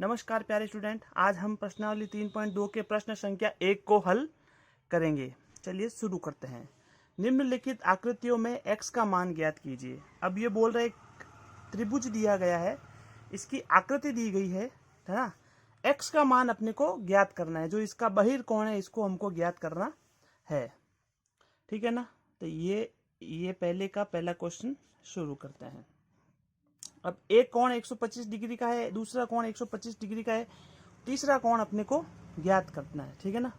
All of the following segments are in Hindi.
नमस्कार प्यारे स्टूडेंट, आज हम प्रश्नावली 3.2 के प्रश्न संख्या 1 को हल करेंगे। चलिए शुरू करते हैं। निम्नलिखित आकृतियों में x का मान ज्ञात कीजिए। अब ये बोल रहे त्रिभुज दिया गया है, इसकी आकृति दी गई है ना। x का मान अपने को ज्ञात करना है, जो इसका बहिर्कोण है इसको हमको ज्ञात करना है, ठीक है ना। तो ये पहले का पहला क्वेश्चन शुरू करते हैं। अब एक कोण 125 डिग्री का है, दूसरा कोण 125 डिग्री का है, तीसरा कोण अपने को ज्ञात करना है, ठीक है ना।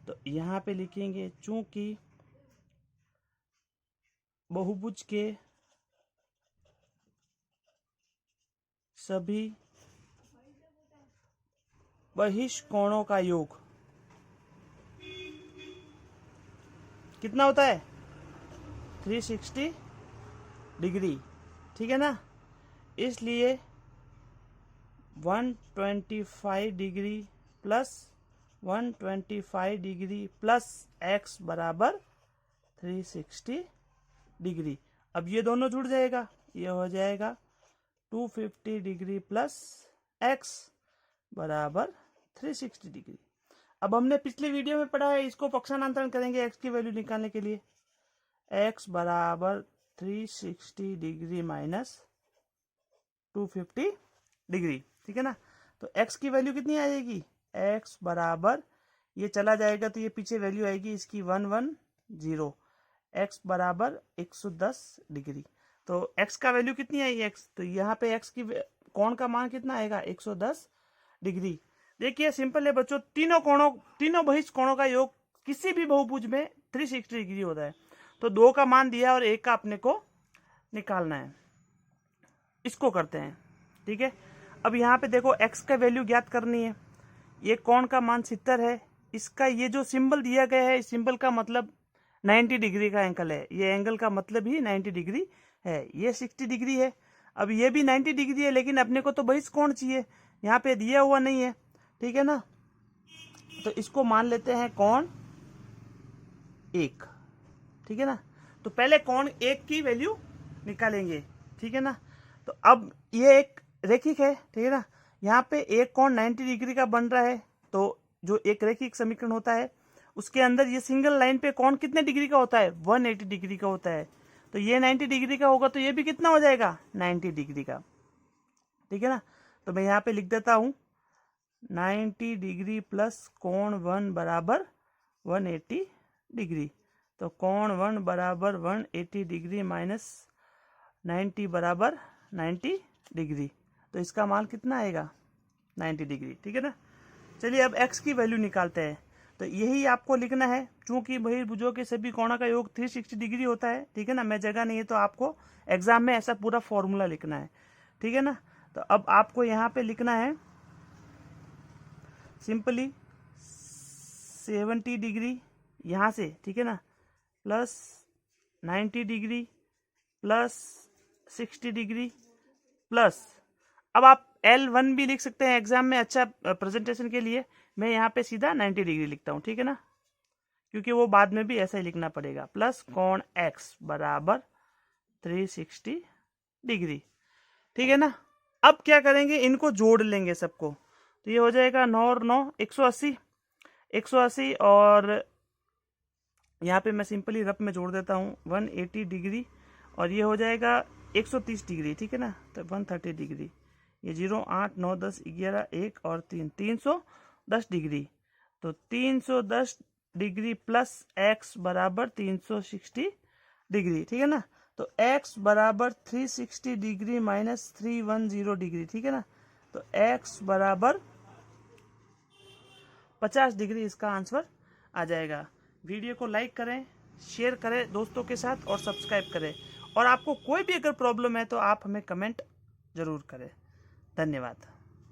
तो यहां पे लिखेंगे चूंकि बहुभुज के सभी बहिष्कोणों का योग कितना होता है 360 डिग्री, ठीक है ना। इसलिए 125 degree plus 125 degree plus x बराबर 360 डिग्री। अब ये दोनों जुड़ जाएगा, ये हो जाएगा 250 डिग्री प्लस x बराबर 360 डिग्री। अब हमने पिछले वीडियो में पढ़ा है, इसको पक्षांतरण करेंगे x की वैल्यू निकालने के लिए। x बराबर 360 डिग्री माइनस 250 डिग्री, ठीक है ना। तो x की वैल्यू कितनी आ जाएगी, x बराबर ये चला जाएगा तो ये पीछे वैल्यू आएगी इसकी 110, x बराबर 110 डिग्री। तो x का वैल्यू कितनी आई x, तो यहाँ पे x की कोण का मान कितना आएगा 110 डिग्री। देखिए सिंपल है बच्चों, तीनों बहिष्कोणों का योग किसी भी बहुभुज में 360 डिग्री होता है। तो 2 का मान दिया और 1 का अपने को निकालना है, इसको करते हैं, ठीक है। अब यहाँ पे देखो x का वैल्यू ज्ञात करनी है। ये कोण का मान 70 है, इसका ये जो सिंबल दिया गया है, इस सिंबल का मतलब 90 डिग्री का एंगल है। ये एंगल का मतलब ही 90 डिग्री है। ये 60 डिग्री है, अब ये भी 90 डिग्री है, लेकिन अपने को तो बहिष्कोण चाहिए, यहाँ पे दिया हुआ नहीं है, ठीक है ना। तो इसको मान लेते हैं कोण 1, ठीक है ना। तो पहले कोण 1 की वैल्यू निकालेंगे, ठीक है ना। तो अब ये एक रेखिक है, ठीक है ना। यहाँ पे एक कोण 90 डिग्री का बन रहा है, तो जो एक रेखिक समीकरण होता है उसके अंदर ये सिंगल लाइन पे कोण कितने डिग्री का होता है 180 डिग्री का होता है। तो ये 90 डिग्री का होगा तो ये भी कितना हो जाएगा 90 डिग्री का, ठीक है ना। तो मैं यहाँ पे लिख देता हूँ 90 डिग्री प्लस कोण 1 बराबर 180 डिग्री। तो कोण 1 बराबर 180 डिग्री माइनस 90 बराबर 90 डिग्री। तो इसका मान कितना आएगा 90 डिग्री, ठीक है ना। चलिए अब x की वैल्यू निकालते हैं। तो यही आपको लिखना है, चूंकि बहिर्भुजों के सभी कोणों का योग 360 डिग्री होता है, ठीक है ना। मैं जगह नहीं है तो आपको एग्जाम में ऐसा पूरा फॉर्मूला लिखना है, ठीक है ना। तो अब आपको यहाँ पे लिखना है सिंपली 70 डिग्री यहाँ से, ठीक है ना, plus 90 degree plus 60 degree plus, अब आप L1 भी लिख सकते हैं एग्जाम में, अच्छा प्रेजेंटेशन के लिए। मैं यहाँ पे सीधा 90 डिग्री लिखता हूँ, ठीक है ना, क्योंकि वो बाद में भी ऐसा ही लिखना पड़ेगा। प्लस कोण x बराबर 360 डिग्री, ठीक है ना। अब क्या करेंगे, इनको जोड़ लेंगे सबको। तो ये हो जाएगा 9 और 9 180 और यहाँ पे मैं सिंपली रफ में जोड़ देता हूँ 180 डिग्री और ये हो जाएगा 130 डिग्री, ठीक है ना। तो 130 डिग्री, ये 0 8 9 10 11 1 और 3 310 डिग्री। तो 310 डिग्री प्लस x बराबर 360 डिग्री, ठीक है ना। तो x बराबर 360 डिग्री माइनस 310 डिग्री, ठीक है ना। तो x बराबर 50 डिग्री इसका आंसर आ जाएगा। वीडियो को लाइक करें, शेयर करें दोस्तों के साथ और सब्सक्राइब करें। और आपको कोई भी अगर प्रॉब्लम है तो आप हमें कमेंट जरूर करें। धन्यवाद।